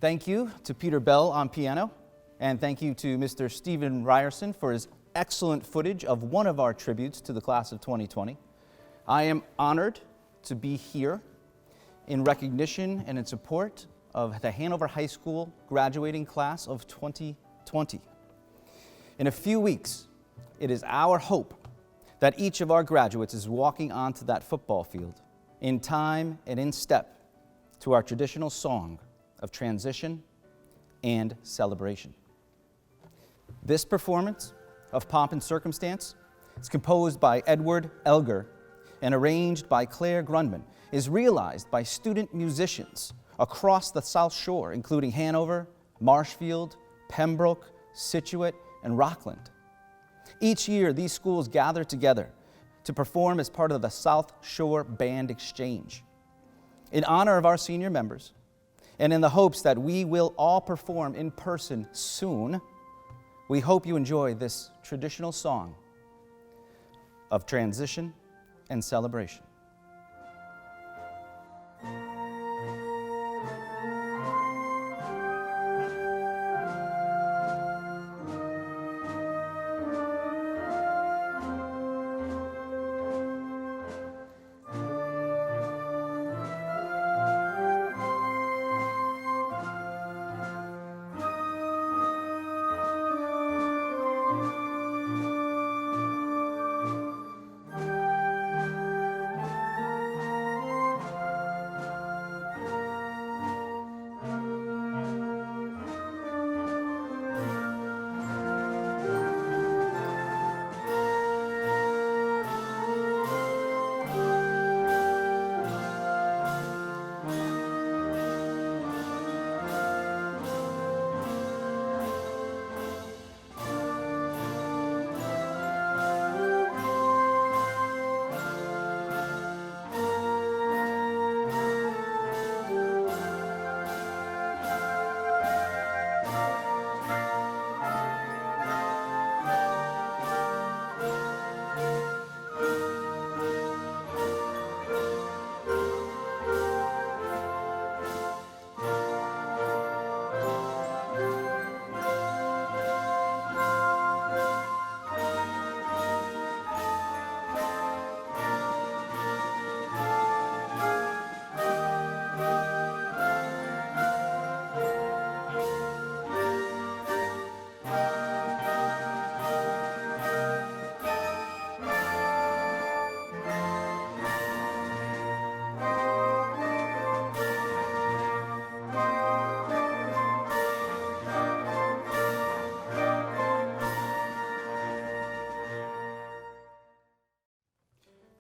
Thank you to Peter Bell on piano, and thank you to Mr. Stephen Ryerson for his excellent footage of one of our tributes to the class of 2020. I am honored to be here in recognition and in support of the Hanover High School graduating class of 2020. In a few weeks, it is our hope that each of our graduates is walking onto that football field in time and in step to our traditional song of transition and celebration. This performance of Pomp and Circumstance is composed by Edward Elgar and arranged by Claire Grundman, is realized by student musicians across the South Shore, including Hanover, Marshfield, Pembroke, Scituate, and Rockland. Each year, these schools gather together to perform as part of the South Shore Band Exchange. In honor of our senior members, and in the hopes that we will all perform in person soon, we hope you enjoy this traditional song of transition and celebration.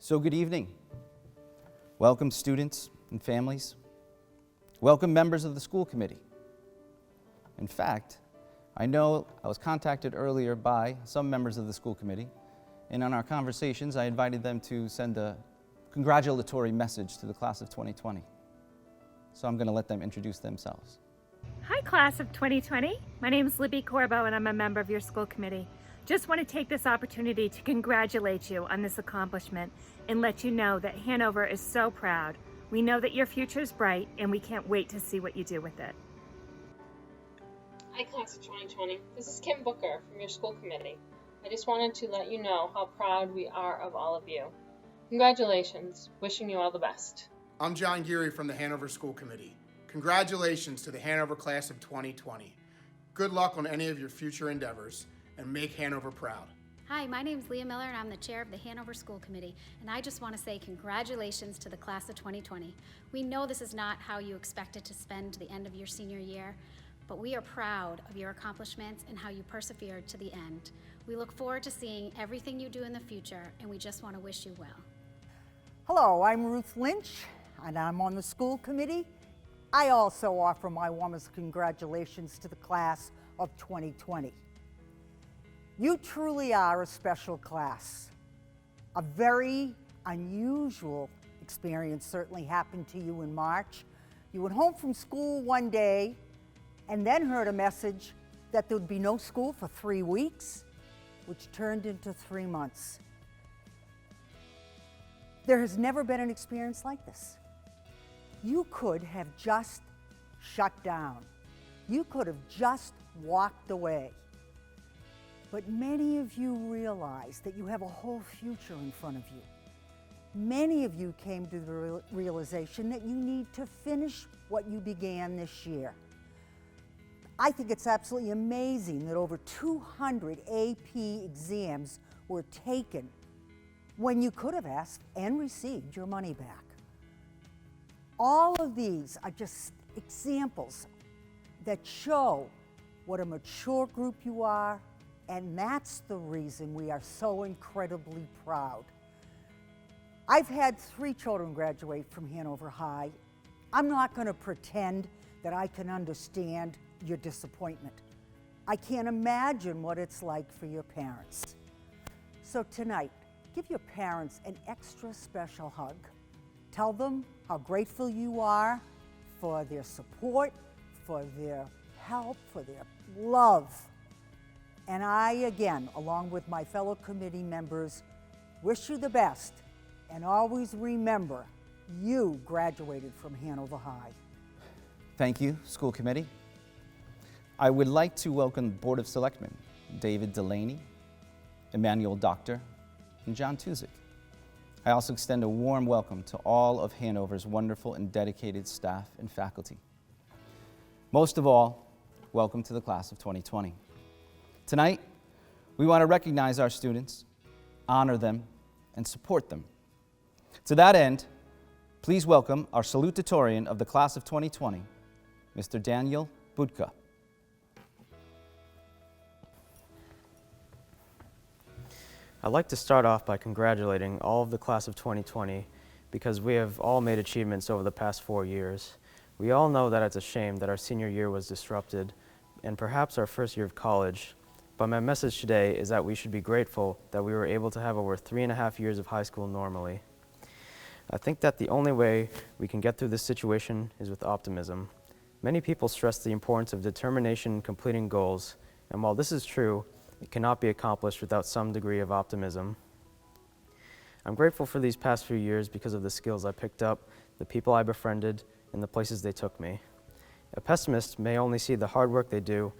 So good evening. Welcome students and families. Welcome members of the school committee. In fact, I know I was contacted earlier by some members of the school committee, and in our conversations I invited them to send a congratulatory message to the class of 2020. So I'm going to let them introduce themselves. Hi, class of 2020. My name is Libby Corbo, and I'm a member of your school committee. Just want to take this opportunity to congratulate you on this accomplishment and let you know that Hanover is so proud. We know that your future is bright, and we can't wait to see what you do with it. Hi, class of 2020. This is Kim Booker from your school committee. I just wanted to let you know how proud we are of all of you. Congratulations. Wishing you all the best. I'm John Geary from the Hanover School Committee. Congratulations to the Hanover class of 2020. Good luck on any of your future endeavors, and make Hanover proud. Hi, my name is Leah Miller, and I'm the chair of the Hanover School Committee, and I just want to say congratulations to the class of 2020. We know this is not how you expected to spend the end of your senior year, but we are proud of your accomplishments and how you persevered to the end. We look forward to seeing everything you do in the future, and we just want to wish you well. Hello, I'm Ruth Lynch, and I'm on the school committee. I also offer my warmest congratulations to the class of 2020. You truly are a special class. A very unusual experience certainly happened to you in March. You went home from school one day and then heard a message that there would be no school for 3 weeks, which turned into 3 months. There has never been an experience like this. You could have just shut down. You could have just walked away. But many of you realize that you have a whole future in front of you. Many of you came to the realization that you need to finish what you began this year. I think it's absolutely amazing that over 200 AP exams were taken when you could have asked and received your money back. All of these are just examples that show what a mature group you are, and that's the reason we are so incredibly proud. I've had 3 children graduate from Hanover High. I'm not going to pretend that I can understand your disappointment. I can't imagine what it's like for your parents. So tonight, give your parents an extra special hug. Tell them how grateful you are for their support, for their help, for their love. And I, again, along with my fellow committee members, wish you the best. And always remember, you graduated from Hanover High. Thank you, school committee. I would like to welcome Board of Selectmen, David Delaney, Emmanuel Doctor, and John Tuzik. I also extend a warm welcome to all of Hanover's wonderful and dedicated staff and faculty. Most of all, welcome to the class of 2020. Tonight, we want to recognize our students, honor them, and support them. To that end, please welcome our Salutatorian of the class of 2020, Mr. Daniel Budka. I'd like to start off by congratulating all of the class of 2020 because we have all made achievements over the past 4 years. We all know that it's a shame that our senior year was disrupted and perhaps our first year of college, but my message today is that we should be grateful that we were able to have over 3.5 years of high school normally. I think that the only way we can get through this situation is with optimism. Many people stress the importance of determination in completing goals, and while this is true, it cannot be accomplished without some degree of optimism. I'm grateful for these past few years because of the skills I picked up, the people I befriended, and the places they took me. A pessimist may only see the hard work they do,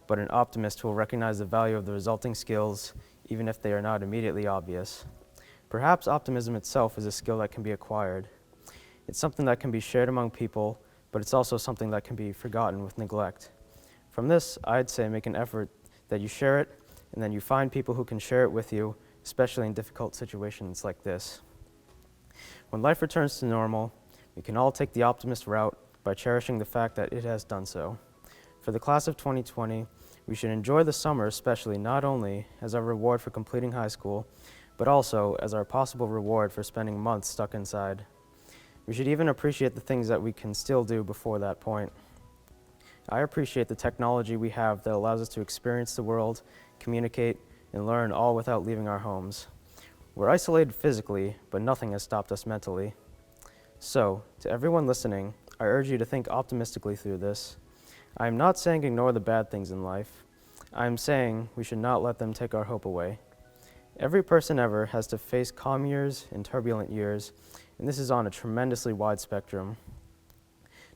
but an optimist will recognize the value of the resulting skills, even if they are not immediately obvious. Perhaps optimism itself is a skill that can be acquired. It's something that can be shared among people, but it's also something that can be forgotten with neglect. From this, I'd say make an effort that you share it, and then you find people who can share it with you, especially in difficult situations like this. When life returns to normal, we can all take the optimist route by cherishing the fact that it has done so. For the class of 2020, we should enjoy the summer especially not only as our reward for completing high school, but also as our possible reward for spending months stuck inside. We should even appreciate the things that we can still do before that point. I appreciate the technology we have that allows us to experience the world, communicate, and learn all without leaving our homes. We're isolated physically, but nothing has stopped us mentally. So, to everyone listening, I urge you to think optimistically through this. I am not saying ignore the bad things in life. I am saying we should not let them take our hope away. Every person ever has to face calm years and turbulent years, and this is on a tremendously wide spectrum.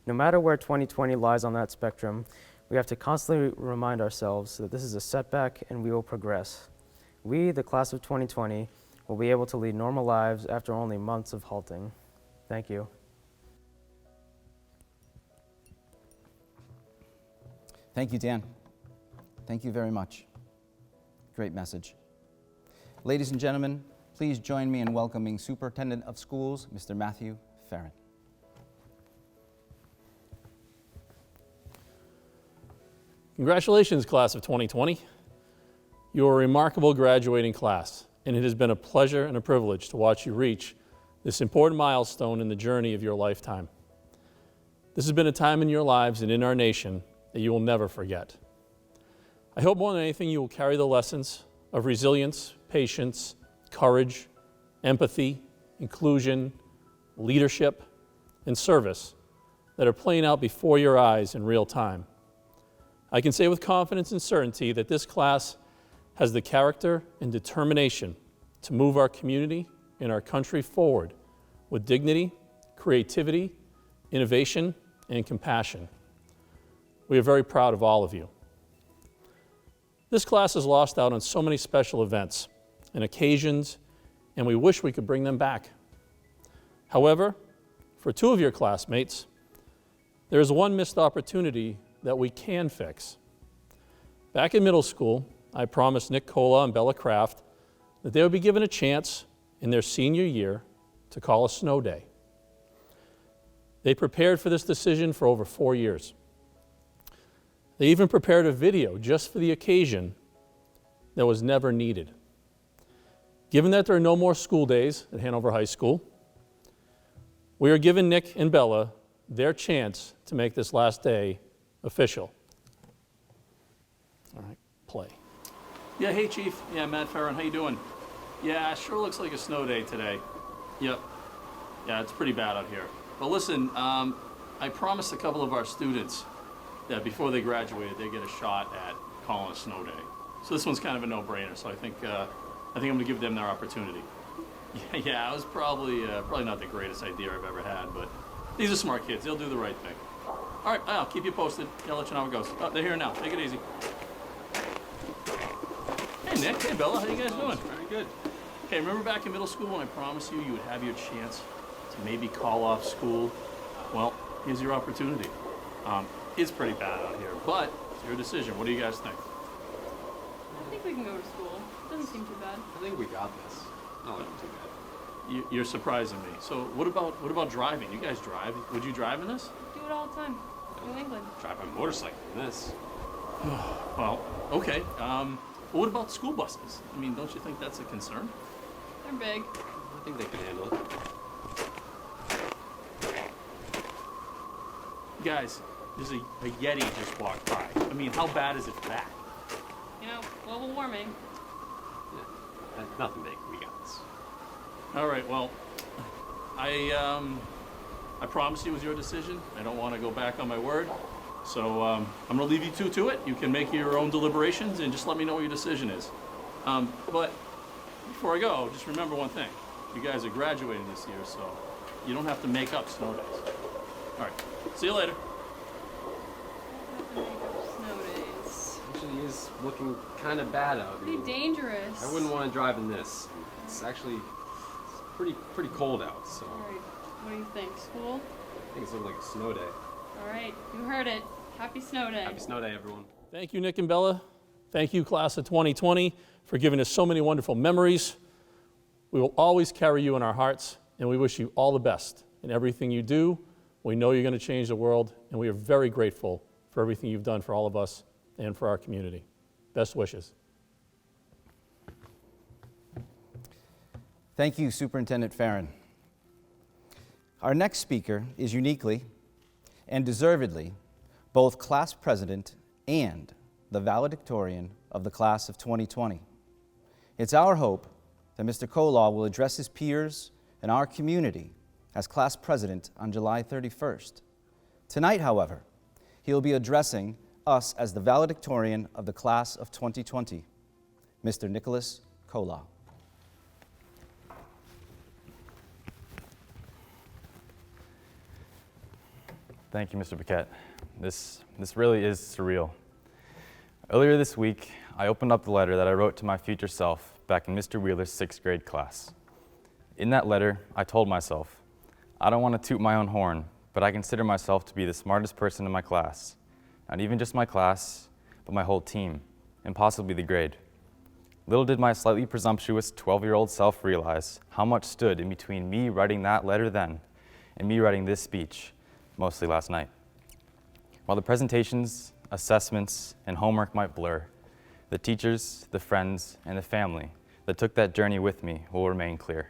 No matter where 2020 lies on that spectrum, we have to constantly remind ourselves that this is a setback and we will progress. We, the class of 2020, will be able to lead normal lives after only months of halting. Thank you. Thank you, Dan. Thank you very much. Great message. Ladies and gentlemen, please join me in welcoming Superintendent of Schools, Mr. Matthew Farron. Congratulations, class of 2020. You're a remarkable graduating class, and it has been a pleasure and a privilege to watch you reach this important milestone in the journey of your lifetime. This has been a time in your lives and in our nation that you will never forget. I hope more than anything you will carry the lessons of resilience, patience, courage, empathy, inclusion, leadership, and service that are playing out before your eyes in real time. I can say with confidence and certainty that this class has the character and determination to move our community and our country forward with dignity, creativity, innovation, and compassion. We are very proud of all of you. This class has lost out on so many special events and occasions, and we wish we could bring them back. However, for 2 of your classmates, there is one missed opportunity that we can fix. Back in middle school, I promised Nick Cola and Bella Kraft that they would be given a chance in their senior year to call a snow day. They prepared for this decision for over 4 years. They even prepared a video just for the occasion that was never needed. Given that there are no more school days at Hanover High School, we are giving Nick and Bella their chance to make this last day official. All right, play. Yeah, hey Chief. Yeah, Matt Farron, how you doing? Yeah, sure looks like a snow day today. Yep. Yeah, it's pretty bad out here. But listen, I promised a couple of our students that before they graduated, they get a shot at calling a snow day. So this one's kind of a no-brainer. So I think I'm going to give them their opportunity. Yeah, it was probably not the greatest idea I've ever had, but these are smart kids. They'll do the right thing. All right, I'll keep you posted. I'll let you know how it goes. Oh, they're here now. Take it easy. Hey, Nick. Hey, Bella. How you guys doing? Very good. Okay, remember back in middle school when I promised you would have your chance to maybe call off school? Well, here's your opportunity. It's pretty bad out here, but it's your decision. What do you guys think? I think we can go to school. Doesn't seem too bad. I think we got this. Not looking too bad. You're surprising me. So what about driving? You guys drive? Would you drive in this? Do it all the time. New England. Drive my motorcycle in this. Well, okay. But what about school buses? I mean, don't you think that's a concern? They're big. I think they can handle it. Guys, there's a Yeti just walked by. I mean, how bad is it for that? You know, global warming. Yeah, nothing big. We got this. All right, well, I promised you it was your decision. I don't want to go back on my word. So I'm going to leave you two to it. You can make your own deliberations and just let me know what your decision is. But before I go, just remember one thing. You guys are graduating this year, so you don't have to make up snow days. All right, see you later. Snow days. Actually, is looking kind of bad out. Pretty dangerous. I wouldn't want to drive in this. It's actually pretty cold out. So All right. What do you think? School? I think it's looking like a snow day. All right. You heard it. Happy snow day. Happy snow day, everyone. Thank you, Nick and Bella. Thank you, class of 2020, for giving us so many wonderful memories. We will always carry you in our hearts, and we wish you all the best in everything you do. We know you're going to change the world, and we are very grateful for everything you've done for all of us and for our community. Best wishes. Thank you, Superintendent Farron. Our next speaker is uniquely and deservedly both class president and the valedictorian of the class of 2020. It's our hope that Mr. Kolaw will address his peers and our community as class president on July 31st. Tonight, however, he will be addressing us as the valedictorian of the class of 2020, Mr. Nicholas Kolaw. Thank you, Mr. Paquette. This really is surreal. Earlier this week, I opened up the letter that I wrote to my future self back in Mr. Wheeler's 6th grade class. In that letter, I told myself, I don't want to toot my own horn, but I consider myself to be the smartest person in my class. Not even just my class, but my whole team, and possibly the grade. Little did my slightly presumptuous 12-year-old self realize how much stood in between me writing that letter then and me writing this speech, mostly last night. While the presentations, assessments, and homework might blur, the teachers, the friends, and the family that took that journey with me will remain clear.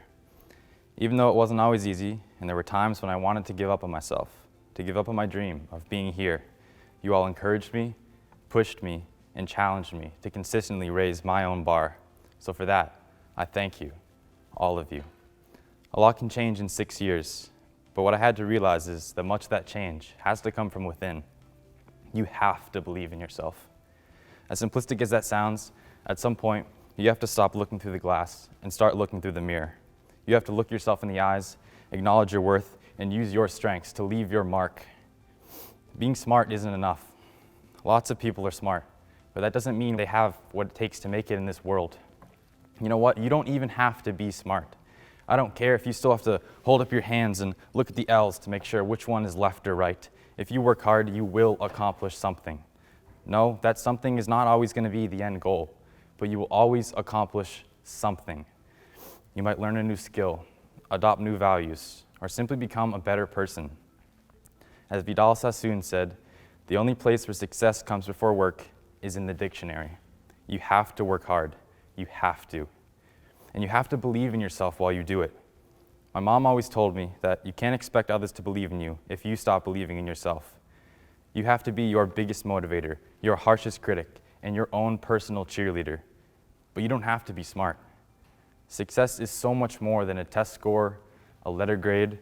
Even though it wasn't always easy, and there were times when I wanted to give up on myself, to give up on my dream of being here, you all encouraged me, pushed me, and challenged me to consistently raise my own bar. So for that, I thank you, all of you. A lot can change in 6 years, but what I had to realize is that much of that change has to come from within. You have to believe in yourself. As simplistic as that sounds, at some point, you have to stop looking through the glass and start looking through the mirror. You have to look yourself in the eyes, acknowledge your worth, and use your strengths to leave your mark. Being smart isn't enough. Lots of people are smart, but that doesn't mean they have what it takes to make it in this world. You know what? You don't even have to be smart. I don't care if you still have to hold up your hands and look at the L's to make sure which one is left or right. If you work hard, you will accomplish something. No, that something is not always going to be the end goal, but you will always accomplish something. You might learn a new skill, adopt new values, or simply become a better person. As Vidal Sassoon said, the only place where success comes before work is in the dictionary. You have to work hard. You have to. And you have to believe in yourself while you do it. My mom always told me that you can't expect others to believe in you if you stop believing in yourself. You have to be your biggest motivator, your harshest critic, and your own personal cheerleader. But you don't have to be smart. Success is so much more than a test score, a letter grade,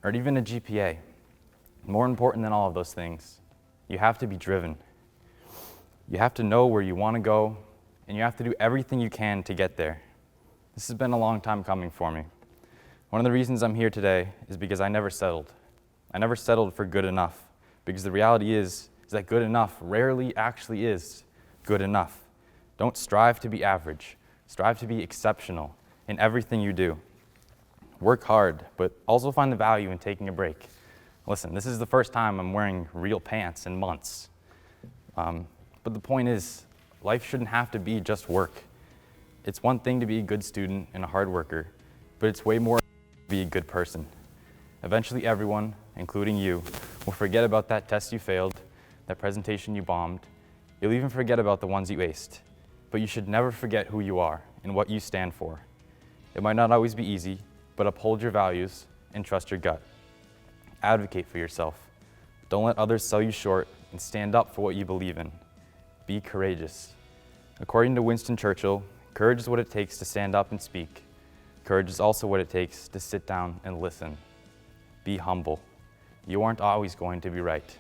or even a GPA. More important than all of those things, you have to be driven. You have to know where you want to go, and you have to do everything you can to get there. This has been a long time coming for me. One of the reasons I'm here today is because I never settled. I never settled for good enough, because the reality is that good enough rarely actually is good enough. Don't strive to be average. Strive to be exceptional in everything you do. Work hard, but also find the value in taking a break. Listen, this is the first time I'm wearing real pants in months. But the point is, life shouldn't have to be just work. It's one thing to be a good student and a hard worker, but it's way more to be a good person. Eventually everyone, including you, will forget about that test you failed, that presentation you bombed. You'll even forget about the ones you aced. But you should never forget who you are and what you stand for. It might not always be easy, but uphold your values and trust your gut. Advocate for yourself. Don't let others sell you short, and stand up for what you believe in. Be courageous. According to Winston Churchill, courage is what it takes to stand up and speak. Courage is also what it takes to sit down and listen. Be humble. You aren't always going to be right.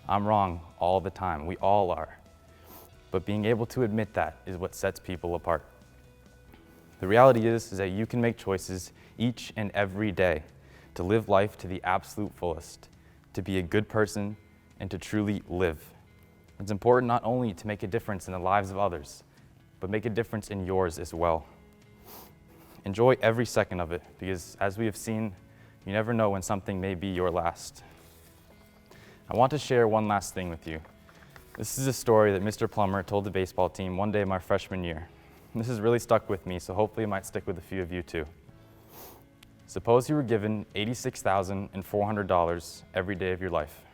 I'm wrong all the time. We all are. But being able to admit that is what sets people apart. The reality is that you can make choices each and every day to live life to the absolute fullest, to be a good person, and to truly live. It's important not only to make a difference in the lives of others, but make a difference in yours as well. Enjoy every second of it, because as we have seen, you never know when something may be your last. I want to share one last thing with you. This is a story that Mr. Plummer told the baseball team one day my freshman year. This has really stuck with me, so hopefully it might stick with a few of you too. Suppose you were given $86,400 every day of your life.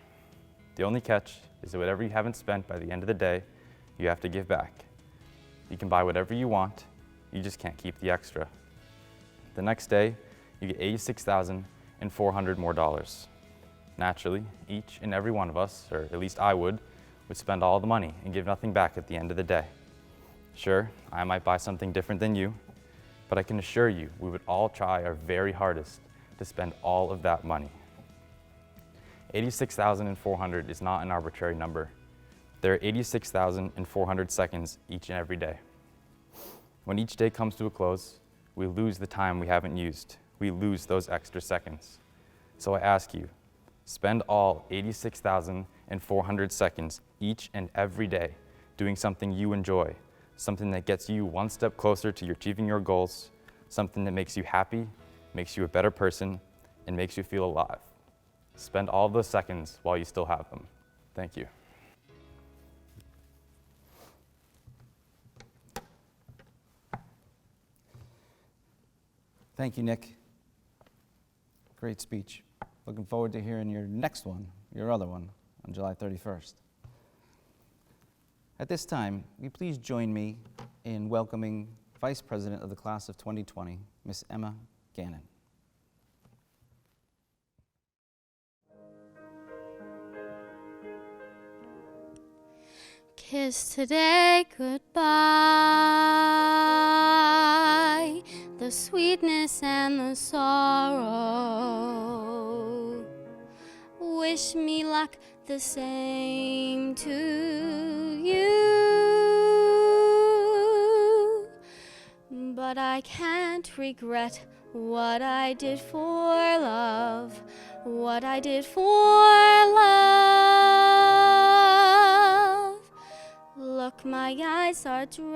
The only catch is that whatever you haven't spent by the end of the day, you have to give back. You can buy whatever you want, you just can't keep the extra. The next day, you get $86,400 more dollars. Naturally, each and every one of us, or at least I would spend all the money and give nothing back at the end of the day. Sure, I might buy something different than you, but I can assure you we would all try our very hardest to spend all of that money. 86,400 is not an arbitrary number. There are 86,400 seconds each and every day. When each day comes to a close, we lose the time we haven't used. We lose those extra seconds. So I ask you, spend all 86,400 seconds each and every day doing something you enjoy, something that gets you one step closer to achieving your goals, something that makes you happy, makes you a better person, and makes you feel alive. Spend all of those seconds while you still have them. Thank you. Thank you, Nick. Great speech. Looking forward to hearing your next one, your other one, on July 31st. At this time, will you please join me in welcoming Vice President of the Class of 2020, Miss Emma Gannon. Kiss today goodbye, the sweetness and the sorrow. Wish me luck the same to you, but I can't regret what I did for love, what I did for love. Look, my eyes are dry.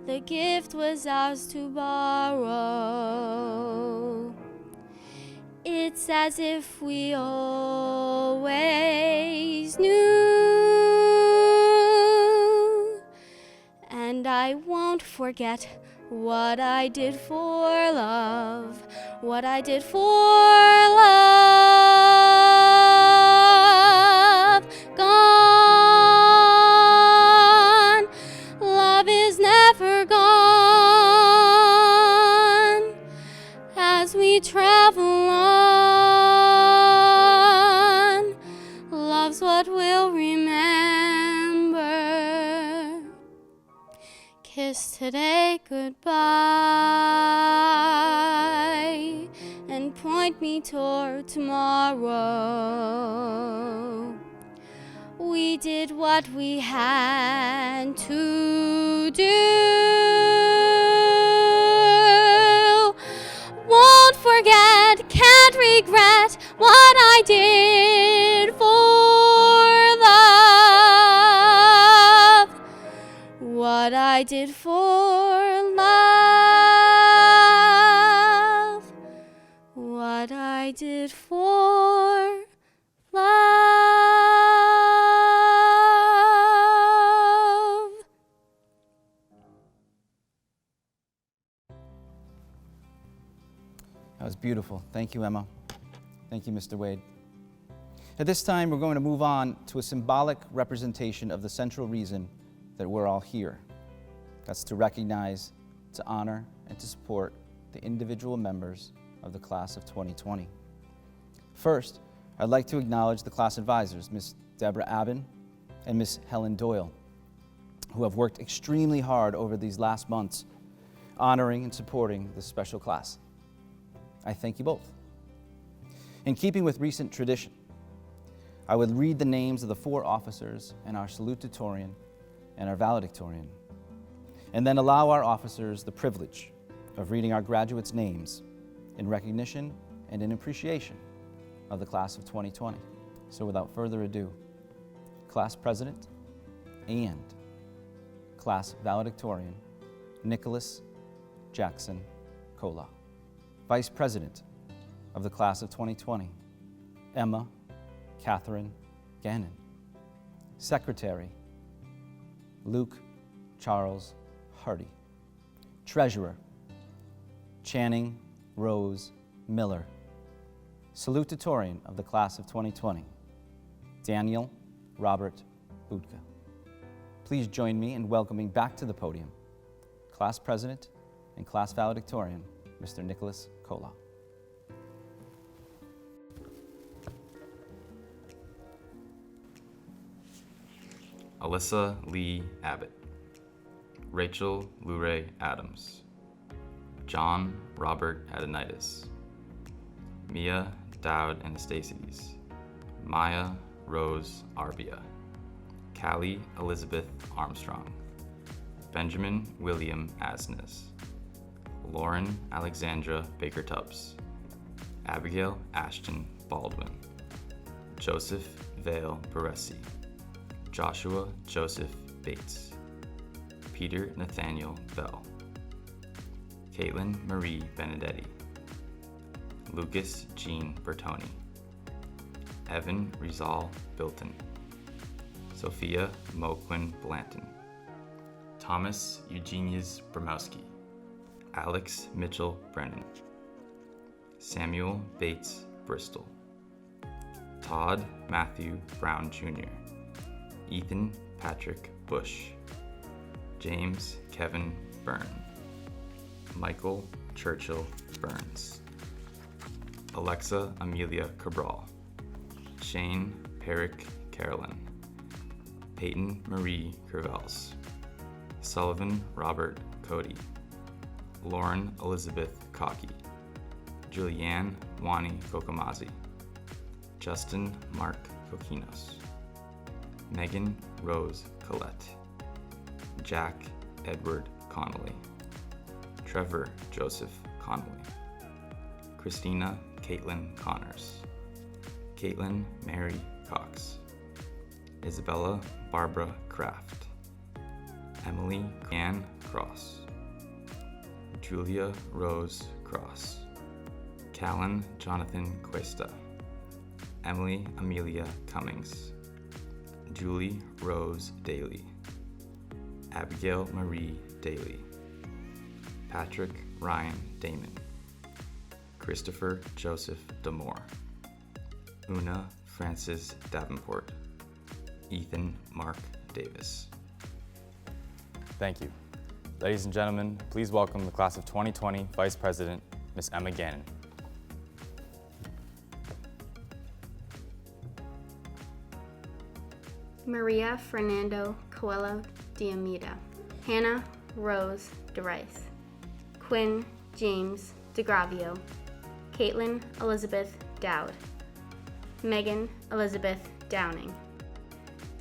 The gift was ours to borrow. It's as if we always knew. And I won't forget what I did for love, what I did for love. Gone, love is never gone. As we travel on, love's what we'll remember. Kiss today goodbye and point me toward tomorrow. We did what we had to do. Won't forget, can't regret what I did for love. What I did for love. What I did for love. That was beautiful. Thank you, Emma. Thank you, Mr. Wade. At this time, we're going to move on to a symbolic representation of the central reason that we're all here. That's to recognize, to honor, and to support the individual members of the class of 2020. First, I'd like to acknowledge the class advisors, Ms. Deborah Abbin and Ms. Helen Doyle, who have worked extremely hard over these last months honoring and supporting this special class. I thank you both. In keeping with recent tradition, I would read the names of the 4 officers and our Salutatorian and our Valedictorian, and then allow our officers the privilege of reading our graduates' names in recognition and in appreciation of the class of 2020. So without further ado, Class President and Class Valedictorian, Nicholas Jackson Kola. Vice President of the class of 2020, Emma Catherine Gannon. Secretary, Luke Charles Hardy. Treasurer, Channing Rose Miller. Salutatorian of the class of 2020, Daniel Robert Budka. Please join me in welcoming back to the podium Class President and Class Valedictorian, Mr. Nicholas Kola. Alyssa Lee Abbott, Rachel Luray Adams, John Robert Adonitis, Mia Dowd Anastases, Maya Rose Arbia, Callie Elizabeth Armstrong, Benjamin William Asnes, Lauren Alexandra Baker-Tubbs, Abigail Ashton Baldwin, Joseph Vale Baresi, Joshua Joseph Bates, Peter Nathaniel Bell, Caitlin Marie Benedetti, Lucas Jean Bertoni, Evan Rizal Bilton, Sophia Moquin Blanton, Thomas Eugenius Bramowski, Alex Mitchell Brennan, Samuel Bates Bristol, Todd Matthew Brown Jr., Ethan Patrick Bush, James Kevin Byrne, Michael Churchill Burns, Alexa Amelia Cabral, Shane Perick Carolyn, Peyton Marie Curvels, Sullivan Robert Cody, Lauren Elizabeth Cocky, Julianne Wani Kokomazi, Justin Mark Coquinos, Megan Rose Collette, Jack Edward Connolly, Trevor Joseph Conway, Christina Caitlin Connors, Caitlin Mary Cox, Isabella Barbara Kraft, Emily Ann Cross, Julia Rose Cross, Callan Jonathan Cuesta, Emily Amelia Cummings, Julie Rose Daly, Abigail Marie Daly, Patrick Ryan Damon, Christopher Joseph Damore, Una Francis Davenport, Ethan Mark Davis. Thank you. Ladies and gentlemen, please welcome the class of 2020 Vice President, Ms. Emma Gannon. Maria Fernando Coelho Diamita, Hannah Rose DeRice, Quinn James DeGravio, Caitlin Elizabeth Dowd, Megan Elizabeth Downing,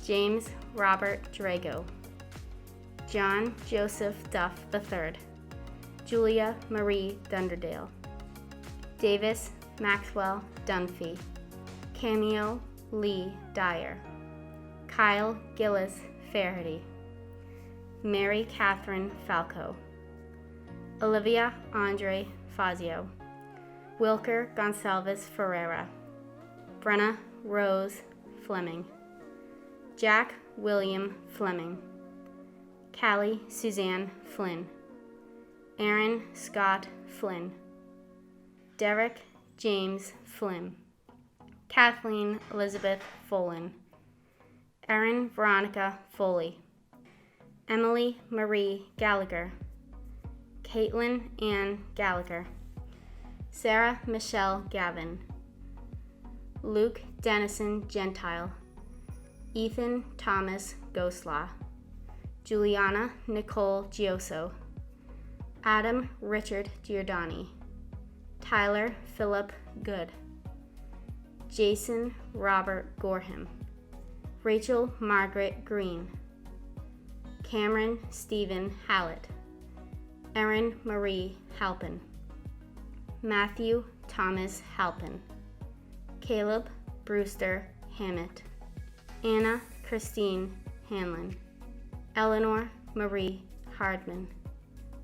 James Robert Drago, John Joseph Duff III, Julia Marie Dunderdale, Davis Maxwell Dunphy, Cameo Lee Dyer, Kyle Gillis Faherty, Mary Catherine Falco, Olivia Andre Fazio, Wilker Gonsalves Ferreira, Brenna Rose Fleming, Jack William Fleming, Callie Suzanne Flynn, Aaron Scott Flynn, Derek James Flynn, Kathleen Elizabeth Follin, Erin Veronica Foley, Emily Marie Gallagher, Caitlin Ann Gallagher, Sarah Michelle Gavin, Luke Dennison Gentile, Ethan Thomas Goslaw, Juliana Nicole Gioso, Adam Richard Giordani, Tyler Philip Good, Jason Robert Gorham, Rachel Margaret Green, Cameron Stephen Hallett, Erin Marie Halpin, Matthew Thomas Halpin, Caleb Brewster Hammett, Anna Christine Hanlon, Eleanor Marie Hardman,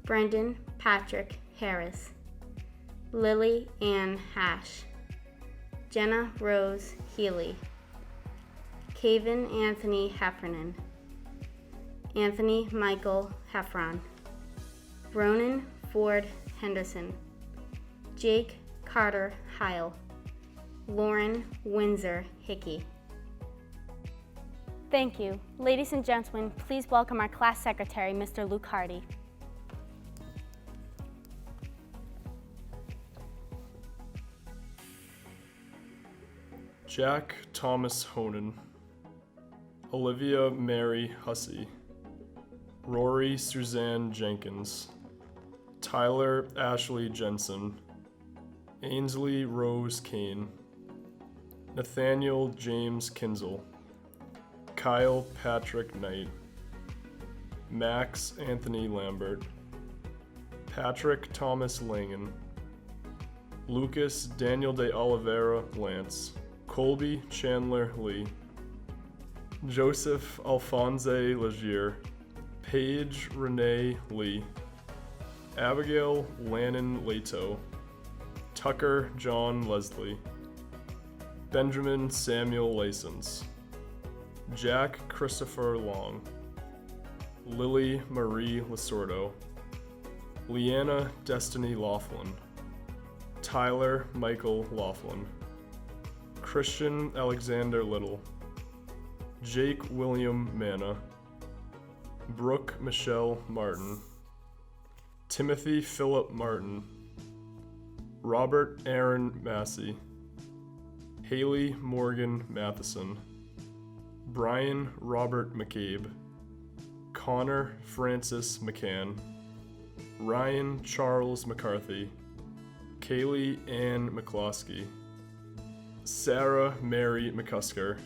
Brendan Patrick Harris, Lily Ann Hash, Jenna Rose Healy, Caven Anthony Heffernan, Anthony Michael Heffron, Ronan Ford Henderson, Jake Carter Heil, Lauren Windsor Hickey. Thank you. Ladies and gentlemen, please welcome our class secretary, Mr. Luke Hardy. Jack Thomas Honan, Olivia Mary Hussey, Rory Suzanne Jenkins, Tyler Ashley Jensen, Ainsley Rose Kane, Nathaniel James Kinzel, Kyle Patrick Knight, Max Anthony Lambert, Patrick Thomas Langen, Lucas Daniel de Oliveira Lance, Colby Chandler Lee, Joseph Alphonse Legier, Paige Renee Lee, Abigail Lannon Leto, Tucker John Leslie, Benjamin Samuel Lasons, Jack Christopher Long, Lily Marie Lasordo, Leanna Destiny Laughlin, Tyler Michael Laughlin, Christian Alexander Little, Jake William Manna, Brooke Michelle Martin, Timothy Philip Martin, Robert Aaron Massey, Haley Morgan Matheson, Brian Robert McCabe, Connor Francis McCann, Ryan Charles McCarthy, Kaylee Ann McCloskey, Sarah Mary McCusker,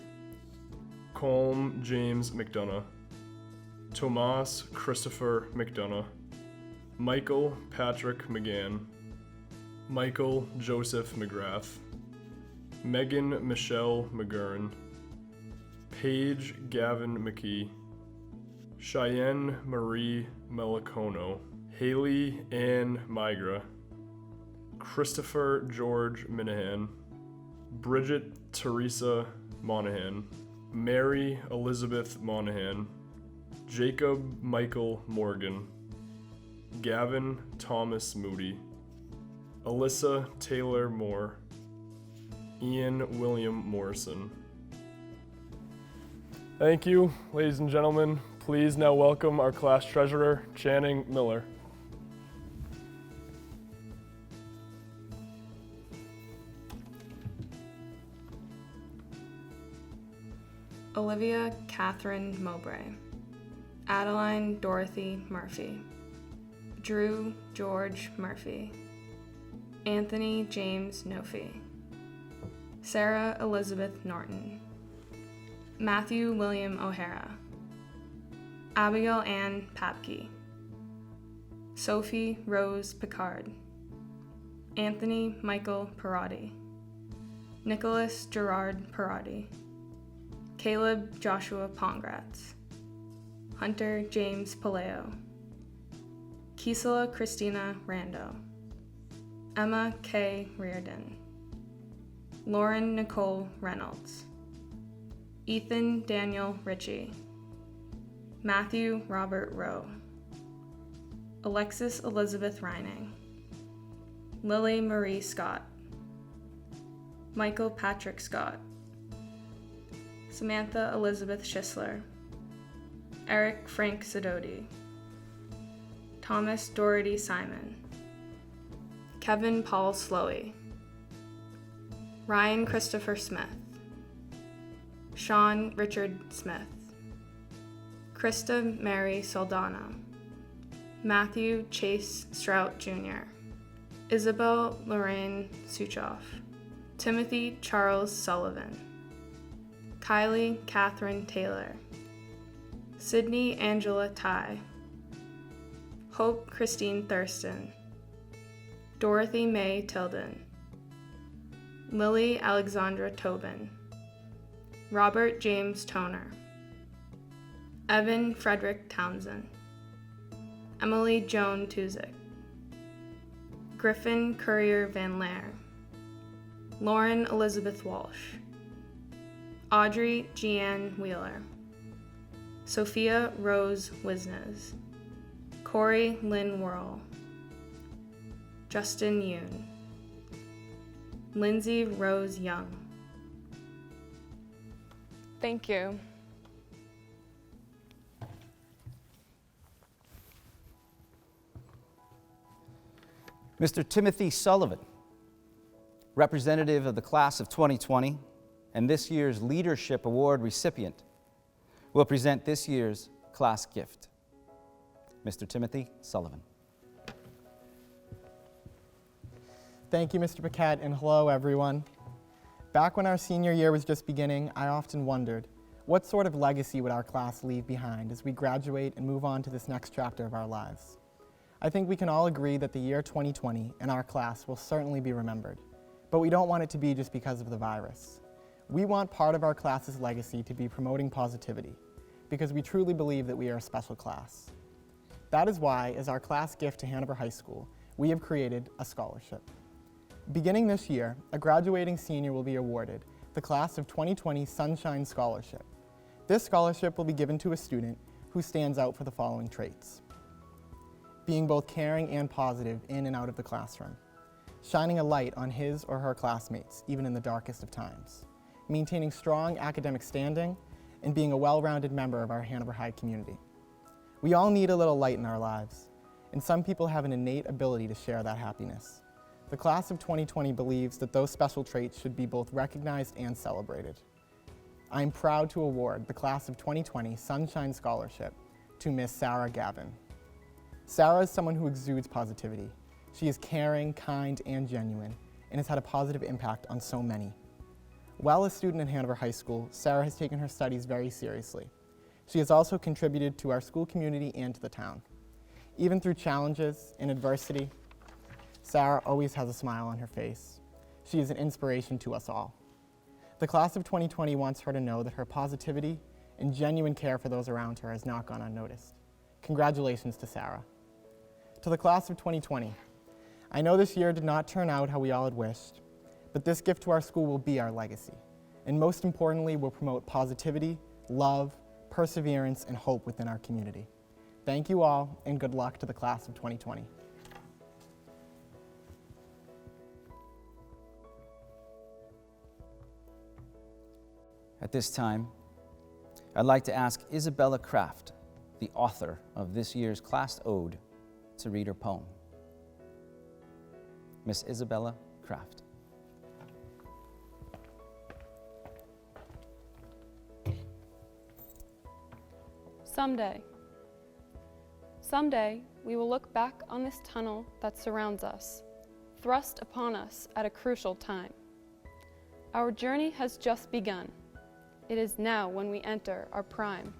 Colm James McDonough, Tomas Christopher McDonough, Michael Patrick McGann, Michael Joseph McGrath, Megan Michelle McGurran, Paige Gavin McKee, Cheyenne Marie Melicono, Haley Ann Migra, Christopher George Minahan, Bridget Teresa Monahan, Mary Elizabeth Monahan, Jacob Michael Morgan, Gavin Thomas Moody, Alyssa Taylor Moore, Ian William Morrison. Thank you, ladies and gentlemen. Please now welcome our class treasurer, Channing Miller. Olivia Catherine Mowbray, Adeline Dorothy Murphy, Drew George Murphy, Anthony James Nofi, Sarah Elizabeth Norton, Matthew William O'Hara, Abigail Ann Papke, Sophie Rose Picard, Anthony Michael Perotti, Nicholas Gerard Perotti, Caleb Joshua Pongratz, Hunter James Paleo, Kisela Christina Rando, Emma K. Reardon, Lauren Nicole Reynolds, Ethan Daniel Ritchie, Matthew Robert Rowe, Alexis Elizabeth Reining, Lily Marie Scott, Michael Patrick Scott, Samantha Elizabeth Schisler, Eric Frank Sidoti, Thomas Doherty Simon, Kevin Paul Slowey, Ryan Christopher Smith, Sean Richard Smith, Krista Mary Saldana, Matthew Chase Strout Jr., Isabel Lorraine Suchoff, Timothy Charles Sullivan, Kylie Catherine Taylor, Sydney Angela Ty, Hope Christine Thurston, Dorothy May Tilden, Lily Alexandra Tobin, Robert James Toner, Evan Frederick Townsend, Emily Joan Tuzik, Griffin Courier Van Laer, Lauren Elizabeth Walsh, Audrey Jeanne Wheeler, Sophia Rose Wisnes, Corey Lynn Worrell, Justin Yoon, Lindsay Rose Young. Thank you. Mr. Timothy Sullivan, representative of the class of 2020 and this year's Leadership Award recipient, will present this year's class gift. Mr. Timothy Sullivan. Thank you, Mr. Paquette, and hello, everyone. Back when our senior year was just beginning, I often wondered, what sort of legacy would our class leave behind as we graduate and move on to this next chapter of our lives? I think we can all agree that the year 2020 in our class will certainly be remembered, but we don't want it to be just because of the virus. We want part of our class's legacy to be promoting positivity, because we truly believe that we are a special class. That is why, as our class gift to Hanover High School, we have created a scholarship. Beginning this year, a graduating senior will be awarded the Class of 2020 Sunshine Scholarship. This scholarship will be given to a student who stands out for the following traits: being both caring and positive in and out of the classroom, shining a light on his or her classmates, even in the darkest of times, maintaining strong academic standing, and being a well-rounded member of our Hanover High community. We all need a little light in our lives, and some people have an innate ability to share that happiness. The class of 2020 believes that those special traits should be both recognized and celebrated. I am proud to award the Class of 2020 Sunshine Scholarship to Miss Sarah Gavin. Sarah is someone who exudes positivity. She is caring, kind, and genuine, and has had a positive impact on so many. While a student at Hanover High School, Sarah has taken her studies very seriously. She has also contributed to our school community and to the town. Even through challenges and adversity, Sarah always has a smile on her face. She is an inspiration to us all. The class of 2020 wants her to know that her positivity and genuine care for those around her has not gone unnoticed. Congratulations to Sarah. To the class of 2020, I know this year did not turn out how we all had wished, but this gift to our school will be our legacy, and most importantly, will promote positivity, love, perseverance, and hope within our community. Thank you all, and good luck to the class of 2020. At this time, I'd like to ask Isabella Kraft, the author of this year's class ode, to read her poem. Miss Isabella Kraft. Someday, we will look back on this tunnel that surrounds us, thrust upon us at a crucial time. Our journey has just begun. It is now when we enter our prime.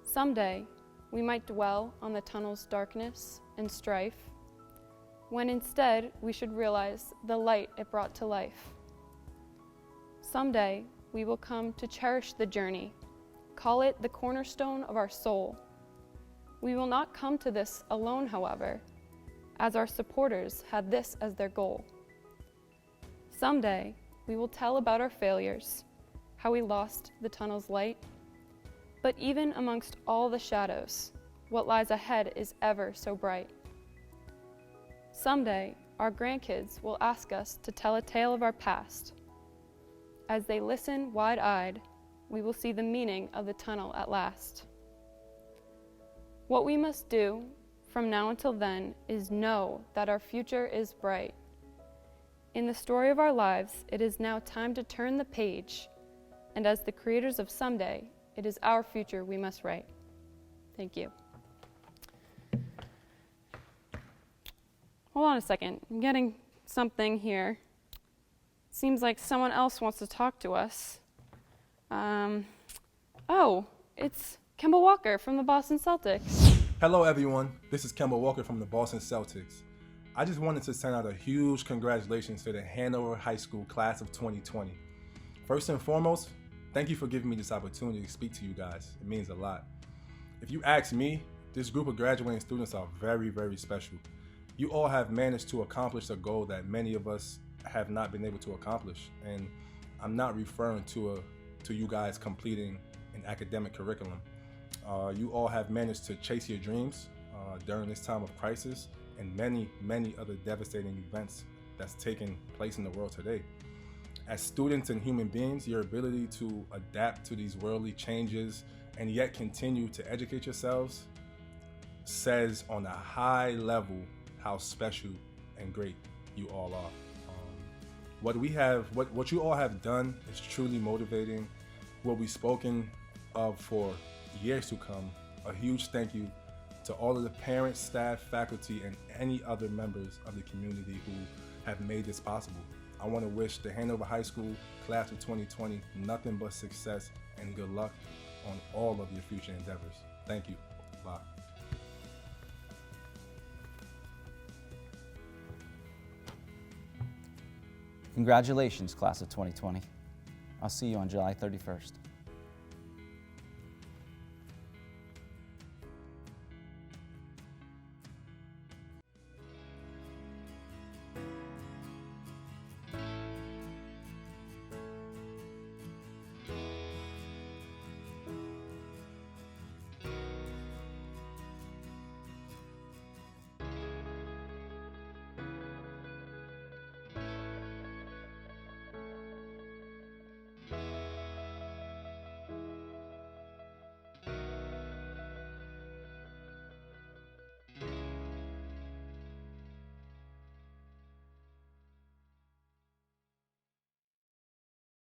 Someday, we might dwell on the tunnel's darkness and strife, when instead we should realize the light it brought to life. Someday, we will come to cherish the journey, call it the cornerstone of our soul. We will not come to this alone, however, as our supporters had this as their goal. Someday, we will tell about our failures, how we lost the tunnel's light. But even amongst all the shadows, what lies ahead is ever so bright. Someday, our grandkids will ask us to tell a tale of our past. As they listen wide-eyed, we will see the meaning of the tunnel at last. What we must do from now until then is know that our future is bright. In the story of our lives, it is now time to turn the page, and as the creators of someday, it is our future we must write. Thank you. Hold on a second. I'm getting something here. Seems like someone else wants to talk to us. Oh, it's Kemba Walker from the Boston Celtics. Hello everyone, this is Kemba Walker from the Boston Celtics. I just wanted to send out a huge congratulations to the Hanover High School class of 2020. First and foremost, thank you for giving me this opportunity to speak to you guys. It means a lot. If you ask me, this group of graduating students are very, very special. You all have managed to accomplish a goal that many of us have not been able to accomplish. And I'm not referring to you guys completing an academic curriculum. You all have managed to chase your dreams during this time of crisis and many, many other devastating events that's taking place in the world today. As students and human beings, your ability to adapt to these worldly changes and yet continue to educate yourselves says on a high level how special and great you all are. What you all have done is truly motivating. Will be spoken of for years to come. A huge thank you to all of the parents, staff, faculty, and any other members of the community who have made this possible. I want to wish the Hanover High School class of 2020 nothing but success and good luck on all of your future endeavors. Thank you. Bye. Congratulations, class of 2020. I'll see you on July 31st.